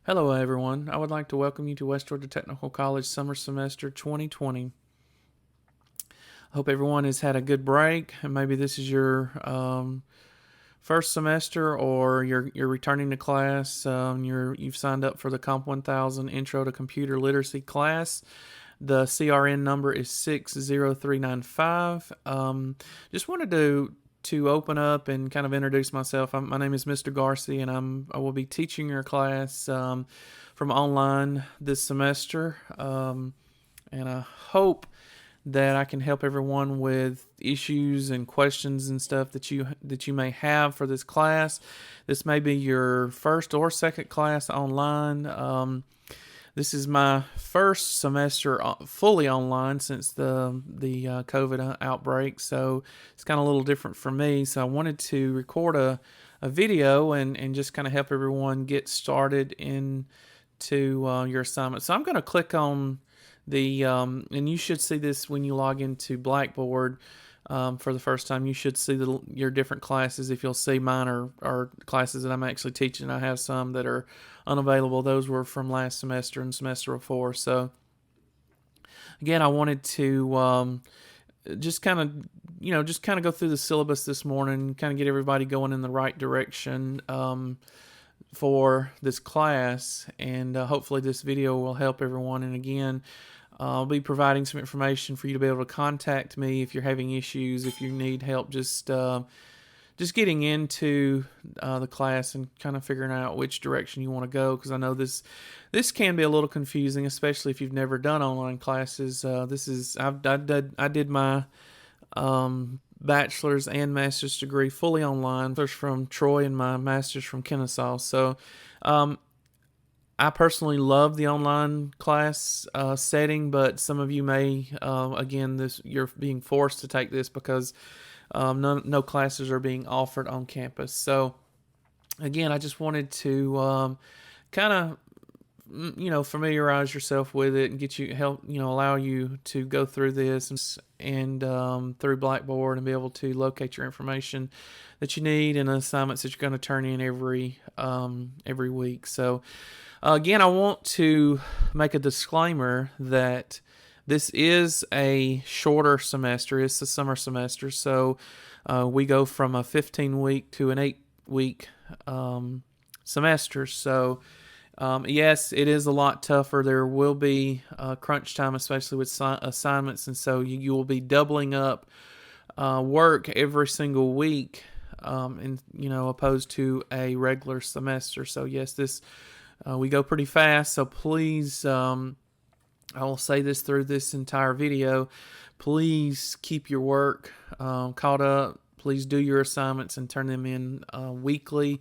Hello, everyone. I would like to welcome you to West Georgia Technical College Summer Semester 2020. I hope everyone has had a good break, and maybe this is your first semester, or you're returning to class. You've signed up for the Comp 1000 Intro to Computer Literacy class. The CRN number is 60395. Just wanted to open up and kind of introduce myself. My name is Mr. Garcia, and I will be teaching your class from online this semester. And I hope that I can help everyone with issues and questions and stuff that you may have for this class. This may be your first or second class online. This is my first semester fully online since the COVID outbreak, so it's kind of a little different for me. So I wanted to record a video and just kind of help everyone get started into your assignment. So I'm going to click on and you should see this when you log into Blackboard. For the first time, you should see your different classes. If you'll see, mine are classes that I'm actually teaching. I have some that are unavailable. Those were from last semester and semester before. So again, I wanted to just kind of go through the syllabus this morning, kind of get everybody going in the right direction for this class, and hopefully this video will help everyone. And again, I'll be providing some information for you to be able to contact me if you're having issues, if you need help just getting into the class and kind of figuring out which direction you want to go, because I know this can be a little confusing, especially if you've never done online classes. I did my bachelor's and master's degree fully online. There's from Troy and my master's from Kennesaw. So I personally love the online class setting, but some of you may, you're being forced to take this because no classes are being offered on campus. So again, I just wanted to kind of familiarize yourself with it and get you allow you to go through this and through Blackboard and be able to locate your information that you need and assignments that you're going to turn in every week. So again, I want to make a disclaimer that this is a shorter semester. It's a summer semester, so we go from a 15-week to an 8-week semester. So yes, it is a lot tougher. There will be crunch time, especially with assignments, and so you will be doubling up work every single week, opposed to a regular semester. So yes, we go pretty fast. So please, I will say this through this entire video: please keep your work caught up. Please do your assignments and turn them in weekly.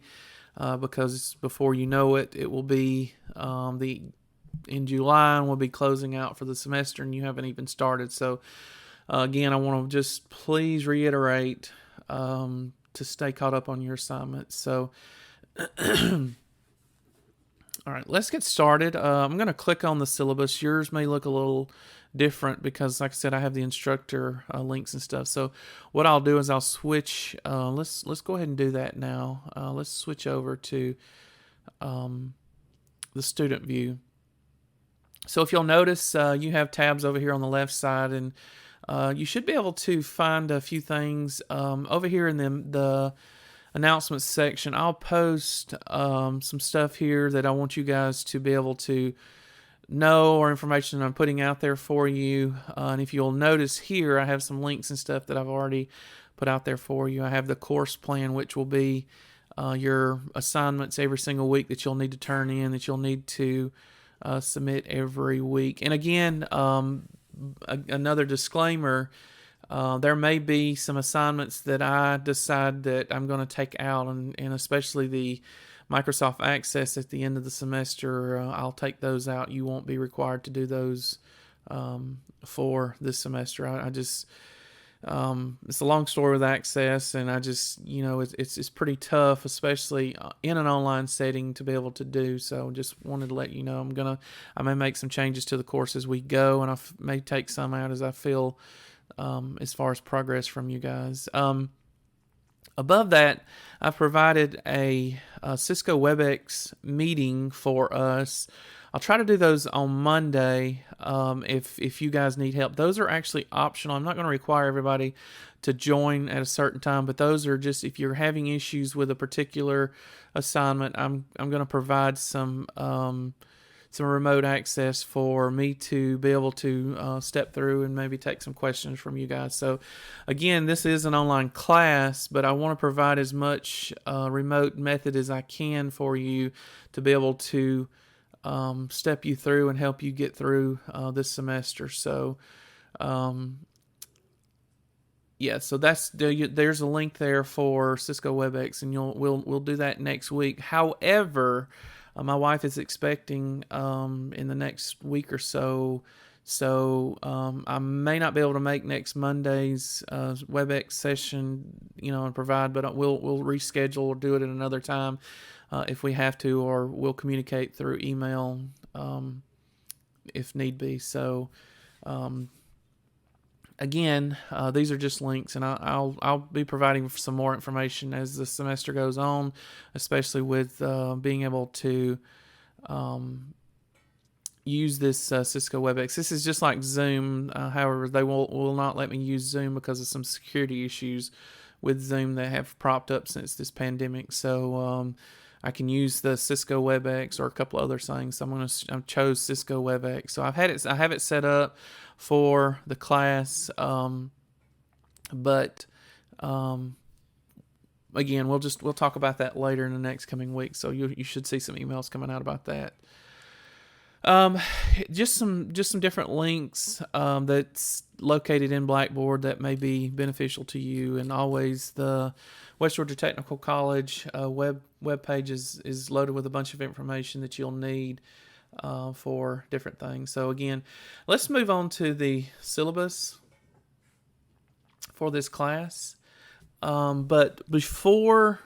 Because before you know it, it will be in July, and we'll be closing out for the semester, and you haven't even started. So again, I want to just please reiterate to stay caught up on your assignments. So all right, let's get started. I'm going to click on the syllabus. Yours may look a little different because, like I said, I have the instructor links and stuff. So what I'll do is I'll switch. Let's go ahead and do that now. Let's switch over to the student view. So if you'll notice, you have tabs over here on the left side, and you should be able to find a few things over here in the announcements section. I'll post some stuff here that I want you guys to be able to know, or information I'm putting out there for you. And if you'll notice here, I have some links and stuff that I've already put out there for you. I have the course plan, which will be your assignments every single week that you'll need to turn in, that you'll need to submit every week. And again, another disclaimer, there may be some assignments that I decide that I'm going to take out, and especially the Microsoft Access at the end of the semester, I'll take those out. You won't be required to do those for this semester. I just it's a long story with Access, and I just it's pretty tough, especially in an online setting, to be able to do. So just wanted to let you know I may make some changes to the course as we go, and I may take some out as I feel as far as progress from you guys. Above that, I've provided a Cisco WebEx meeting for us. I'll try to do those on Monday if you guys need help. Those are actually optional. I'm not going to require everybody to join at a certain time, but those are just if you're having issues with a particular assignment. I'm going to provide some remote access for me to be able to step through and maybe take some questions from you guys. So, again, this is an online class, but I want to provide as much remote method as I can for you to be able to step you through and help you get through this semester. So, yeah, so there's a link there for Cisco WebEx, and we'll do that next week. However, my wife is expecting in the next week or so, I may not be able to make next Monday's WebEx session, and provide, but we'll reschedule or do it at another time if we have to, or we'll communicate through email if need be. So. Again, these are just links, and I'll be providing some more information as the semester goes on, especially with being able to use this Cisco WebEx. This is just like Zoom. However, they will not let me use Zoom because of some security issues with Zoom that have propped up since this pandemic. So I can use the Cisco WebEx or a couple other things. So I chose Cisco WebEx. So I have it set up for the class, but again, we'll talk about that later in the next coming week. So you should see some emails coming out about that. Just some different links that's located in Blackboard that may be beneficial to you, and always the West Georgia Technical College web page is loaded with a bunch of information that you'll need for different things. So again, let's move on to the syllabus for this class. But before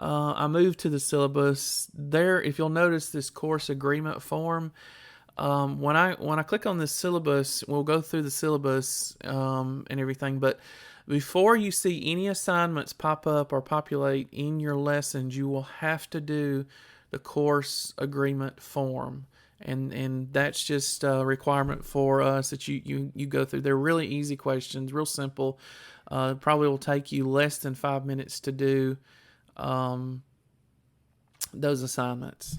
I move to the syllabus, if you'll notice this course agreement form, when I click on this syllabus, we'll go through the syllabus and everything. But before you see any assignments pop up or populate in your lessons, you will have to do the course agreement form, and that's just a requirement for us that you go through. They're really easy questions, real simple. Probably will take you less than 5 minutes to do those assignments.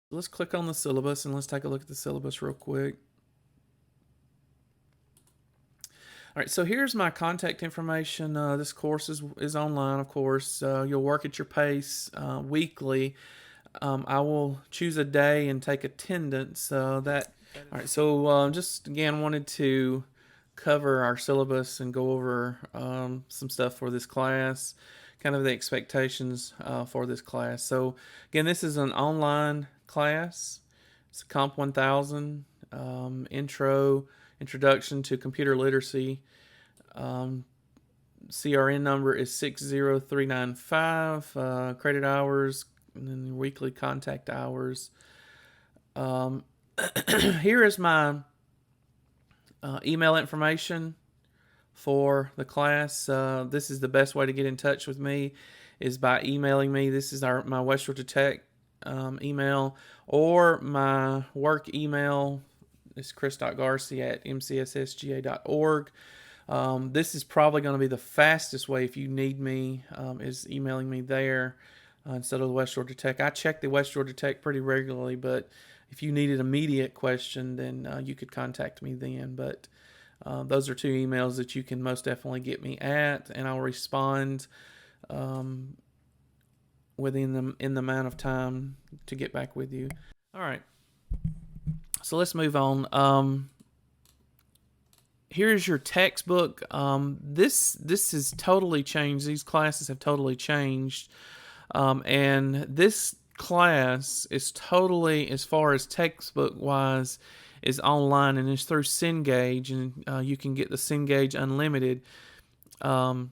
Let's click on the syllabus and let's take a look at the syllabus real quick. All right, so here's my contact information. This course is online, of course. You'll work at your pace weekly. I will choose a day and take attendance. All right, so just again wanted to cover our syllabus and go over some stuff for this class, kind of the expectations for this class. So again, this is an online class. It's a Comp 1000 Introduction to Computer Literacy. CRN number is 60395. Credit hours and then weekly contact hours. Here is my email information for the class. This is the best way to get in touch with me is by emailing me. This is my West Georgia Tech email, or my work email is chris.garcia@mcssga.org. This is probably going to be the fastest way if you need me, is emailing me there instead of the West Georgia Tech. I check the West Georgia Tech pretty regularly, but if you need an immediate question, then you could contact me then. But those are two emails that you can most definitely get me at, and I'll respond within the amount of time to get back with you. All right. So let's move on. Here's your textbook. This has totally changed. These classes have totally changed. And this class is totally, as far as textbook-wise, is online, and it's through Cengage, and you can get the Cengage Unlimited. And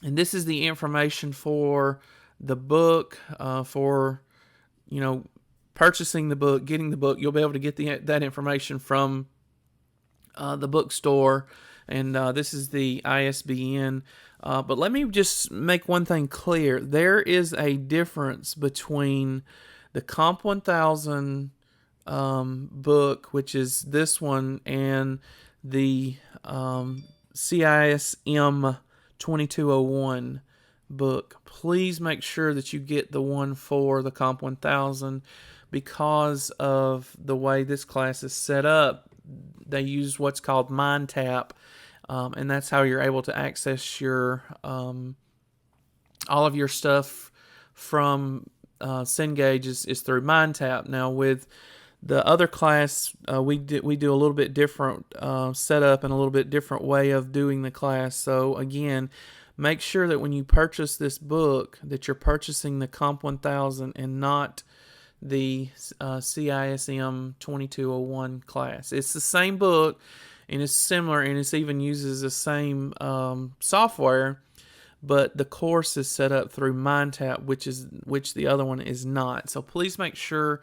this is the information for the book, for, purchasing the book, getting the book. You'll be able to get that information from the bookstore and this is the ISBN. But let me just make one thing clear. There is a difference between the Comp 1000 book, which is this one, and the CISM 2201 book. Please make sure that you get the one for the Comp 1000 because of the way this class is set up. They use what's called MindTap, and that's how you're able to access your all of your stuff from Cengage is through MindTap. Now with the other class, we do a little bit different setup and a little bit different way of doing the class. So again, make sure that when you purchase this book that you're purchasing the Comp 1000 and not the CISM 2201 class. It's the same book and it's similar, and it even uses the same software, but the course is set up through MindTap, which the other one is not. So please make sure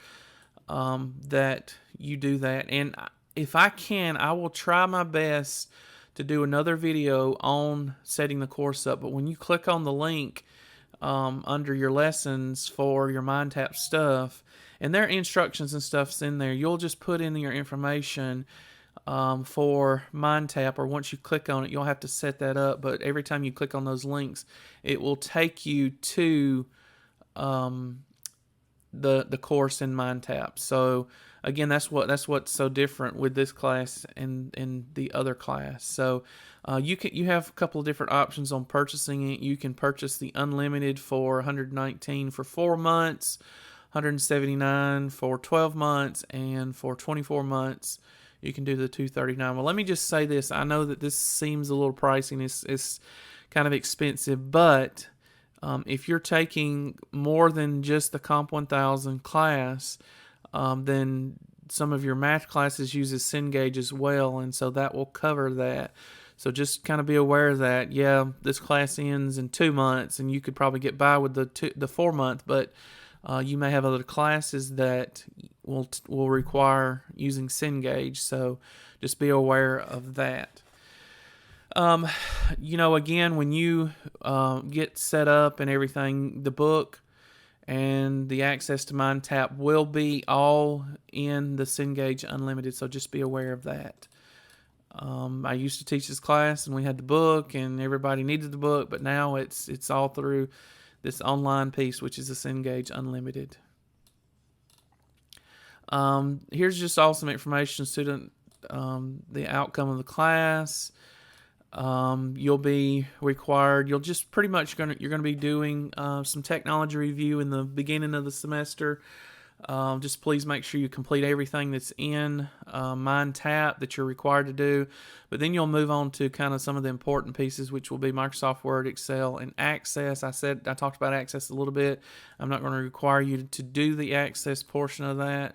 that you do that. And if I can, I will try my best to do another video on setting the course up. But when you click on the link under your lessons for your MindTap stuff, and their instructions and stuff's in there, you'll just put in your information for MindTap, or once you click on it, you'll have to set that up. But every time you click on those links, it will take you to the course in MindTap. So again, that's what's so different with this class and the other class. So you have a couple of different options on purchasing it. You can purchase the unlimited for $119 for 4 months, $179 for 12 months, and for 24 months you can do the $239. Well, let me just say this. I know that this seems a little pricey and it's kind of expensive, but if you're taking more than just the Comp 1000 class, then some of your math classes uses Cengage as well, and so that will cover that. So just kind of be aware of that. Yeah, this class ends in 2 months, and you could probably get by with the 4 month, but you may have other classes that will require using Cengage. So just be aware of that. Again, when you get set up and everything, the book and the access to MindTap will be all in the Cengage Unlimited, so just be aware of that. I used to teach this class, and we had the book, and everybody needed the book, but now it's all through this online piece, which is the Cengage Unlimited. Here's just all some information, student, the outcome of the class. You'll be required. You'll just pretty much you're going to be doing some technology review in the beginning of the semester. Just please make sure you complete everything that's in MindTap that you're required to do. But then you'll move on to kind of some of the important pieces, which will be Microsoft Word, Excel, and Access. I talked about Access a little bit. I'm not going to require you to do the Access portion of that,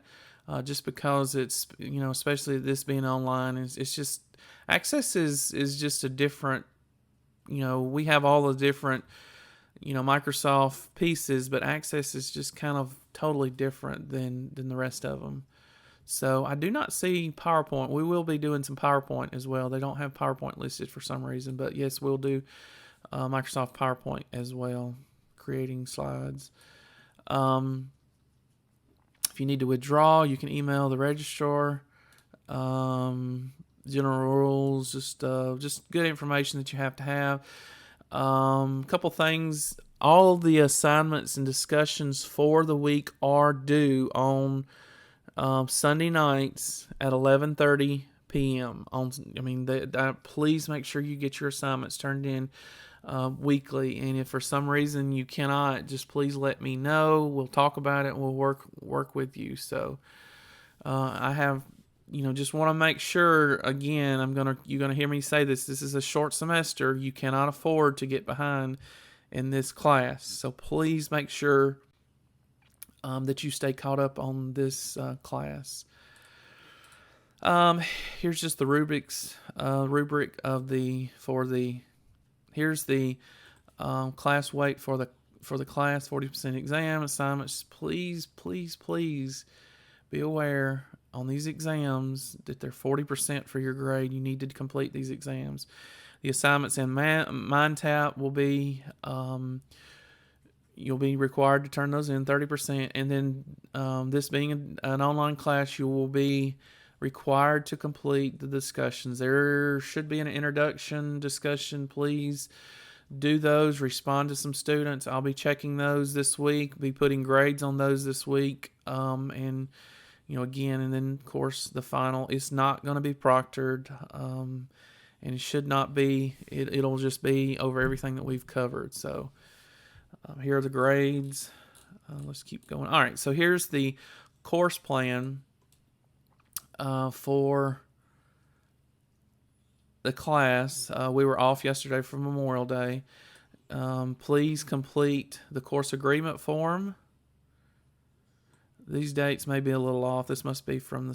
just because it's, especially this being online, it's just Access is just a different, we have all the different, Microsoft pieces, but Access is just kind of totally different than the rest of them. So I do not see PowerPoint. We will be doing some PowerPoint as well. They don't have PowerPoint listed for some reason, but yes, we'll do Microsoft PowerPoint as well, creating slides. If you need to withdraw, you can email the registrar. General rules, just good information that you have to have. Couple things. All the assignments and discussions for the week are due on Sunday nights at 11:30 p.m. Please make sure you get your assignments turned in weekly. And if for some reason you cannot, just please let me know. We'll talk about it. We'll work with you. So I have. Just want to make sure, again, you're gonna hear me say this. This is a short semester. You cannot afford to get behind in this class. So please make sure that you stay caught up on this class. Here's just the rubric here's the class weight for the class, 40% exam assignments. Please be aware. on these exams, that they're 40% for your grade. You need to complete these exams. The assignments in MindTap will be, you'll be required to turn those in 30%. And then this being an online class, you will be required to complete the discussions. There should be an introduction discussion. Please do those. Respond to some students. I'll be checking those this week. Be putting grades on those this week. And again, and then of course the final. It's not going to be proctored, and it should not be. It'll just be over everything that we've covered. So here are the grades. Let's keep going. All right. So here's the course plan for the class. We were off yesterday for Memorial Day. Please complete the course agreement form. These dates may be a little off. This must be from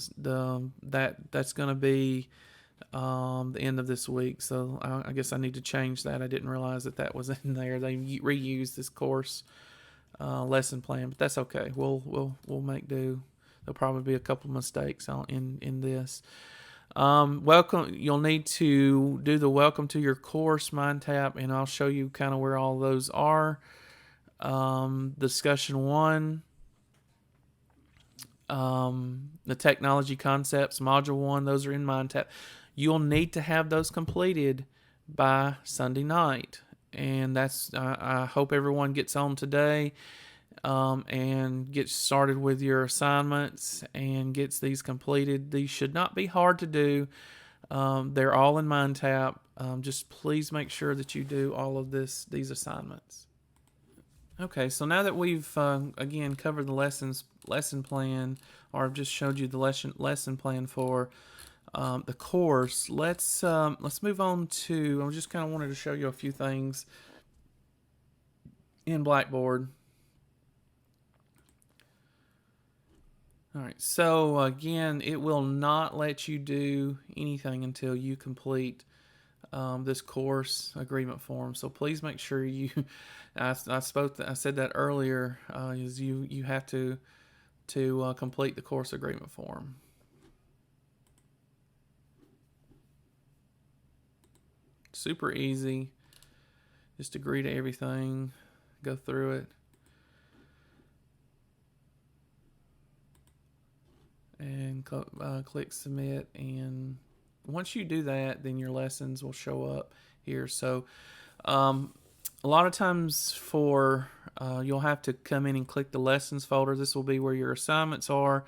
that's going to be the end of this week. So I guess I need to change that. I didn't realize that was in there. They reused this course lesson plan, but that's okay. We'll make do. There'll probably be a couple of mistakes in this. Welcome. You'll need to do the welcome to your course MindTap, and I'll show you kind of where all those are. Discussion 1, the technology concepts, module 1, those are in MindTap. You'll need to have those completed by Sunday night, and I hope everyone gets on today and gets started with your assignments and gets these completed. These should not be hard to do. They're all in MindTap. Just please make sure that you do all of these assignments. Okay, so now that we've again covered the lesson plan, or I've just showed you the lesson plan for the course, let's move on to. I just kind of wanted to show you a few things in Blackboard. All right, so again, it will not let you do anything until you complete this course agreement form. So please make sure you. I said that earlier. Is you have to complete the course agreement form. Super easy. Just agree to everything. Go through it. And click submit, and once you do that, then your lessons will show up here. So a lot of times you'll have to come in and click the lessons folder. This will be where your assignments are.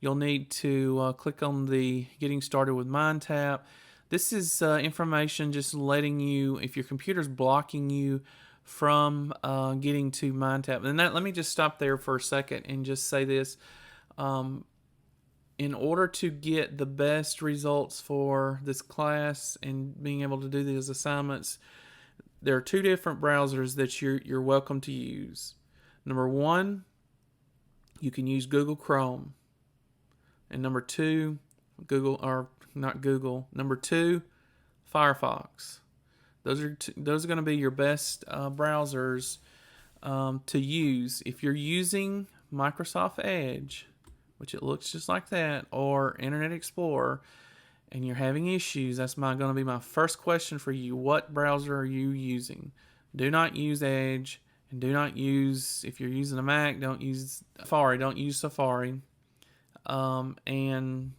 You'll need to click on the getting started with MindTap. This is information just letting you, if your computer's blocking you from getting to MindTap. And let me just stop there for a second and just say this. In order to get the best results for this class and being able to do these assignments, there are two different browsers that you're welcome to use. Number 1, you can use Google Chrome. And number 2, number 2, Firefox. Those are going to be your best browsers to use. If you're using Microsoft Edge, which it looks just like that, or Internet Explorer, and you're having issues, that's going to be my first question for you. What browser are you using? Do not use Edge, and do not use, if you're using a Mac, don't use Safari. Don't use Safari. And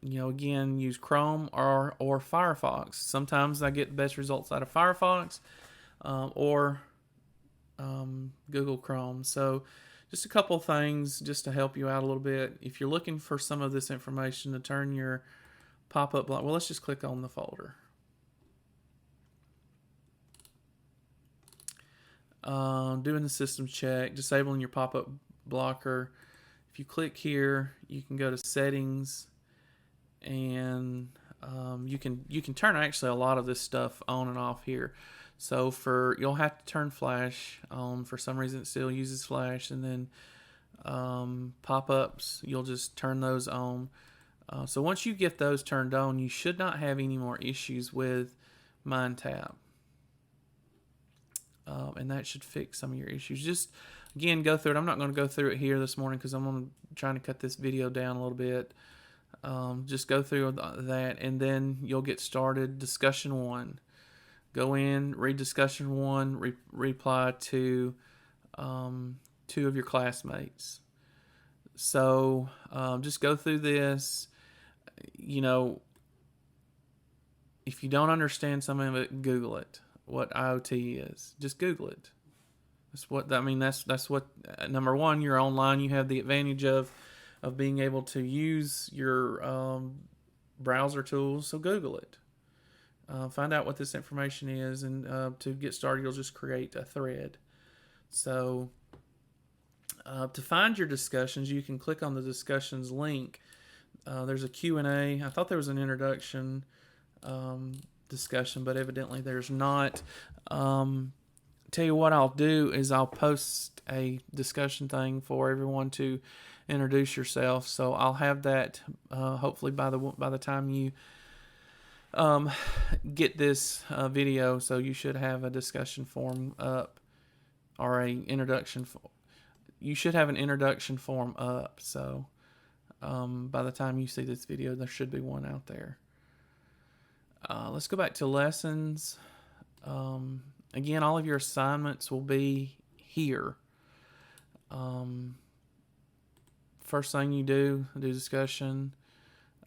again, use Chrome or Firefox. Sometimes I get the best results out of Firefox or Google Chrome. So just a couple of things just to help you out a little bit. If you're looking for some of this information to turn your pop-up block, well, let's just click on the folder. Doing the system check, disabling your pop-up blocker. If you click here, you can go to settings, and you can turn actually a lot of this stuff on and off here. So you'll have to turn Flash on. For some reason it still uses Flash, and then pop-ups, you'll just turn those on. So once you get those turned on, you should not have any more issues with MindTap. And that should fix some of your issues. Just, again, go through it. I'm not going to go through it here this morning because I'm trying to cut this video down a little bit. Just go through that, and then you'll get started. Discussion 1. Go in, read discussion 1, reply to 2 of your classmates. So just go through this. You know, if you don't understand some of it, Google it. What IoT is, just Google it. That's what I mean. That's what number one. You're online. You have the advantage of being able to use your browser tools. So Google it. Find out what this information is, and to get started, you'll just create a thread. So to find your discussions, you can click on the discussions link. There's a Q&A. I thought there was an introduction discussion, but evidently there's not. Tell you what I'll do is I'll post a discussion thing for everyone to introduce yourself. So I'll have that hopefully by the time you get this video. So you should have a discussion form up, or a introduction. You should have an introduction form up. So by the time you see this video, there should be one out there. Let's go back to lessons. Again, all of your assignments will be here. First thing you do discussion,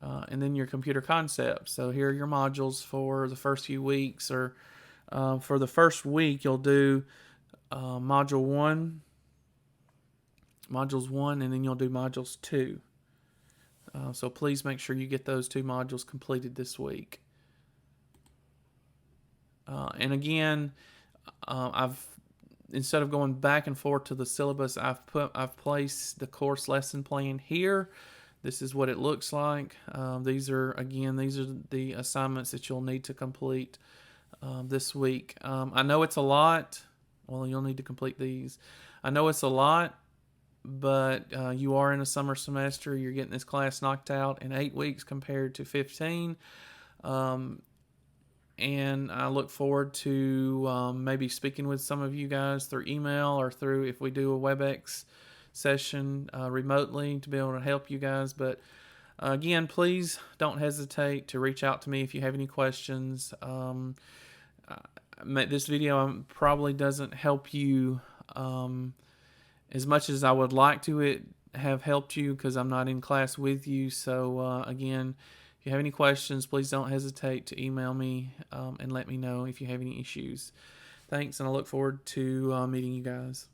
and then your computer concepts. So here are your modules for the first few weeks, or for the first week, you'll do modules 1, and then you'll do modules 2. So please make sure you get those 2 modules completed this week. And again, instead of going back and forth to the syllabus, I've placed the course lesson plan here. This is what it looks like. These are the assignments that you'll need to complete this week. I know it's a lot. Well, you'll need to complete these. I know it's a lot, but you are in a summer semester. You're getting this class knocked out in 8 weeks compared to 15. And I look forward to maybe speaking with some of you guys through email, or through, if we do a WebEx session remotely, to be able to help you guys. But again, please don't hesitate to reach out to me if you have any questions. This video probably doesn't help you as much as I would like to have helped you, because I'm not in class with you. So again, if you have any questions, please don't hesitate to email me and let me know if you have any issues. Thanks, and I look forward to meeting you guys.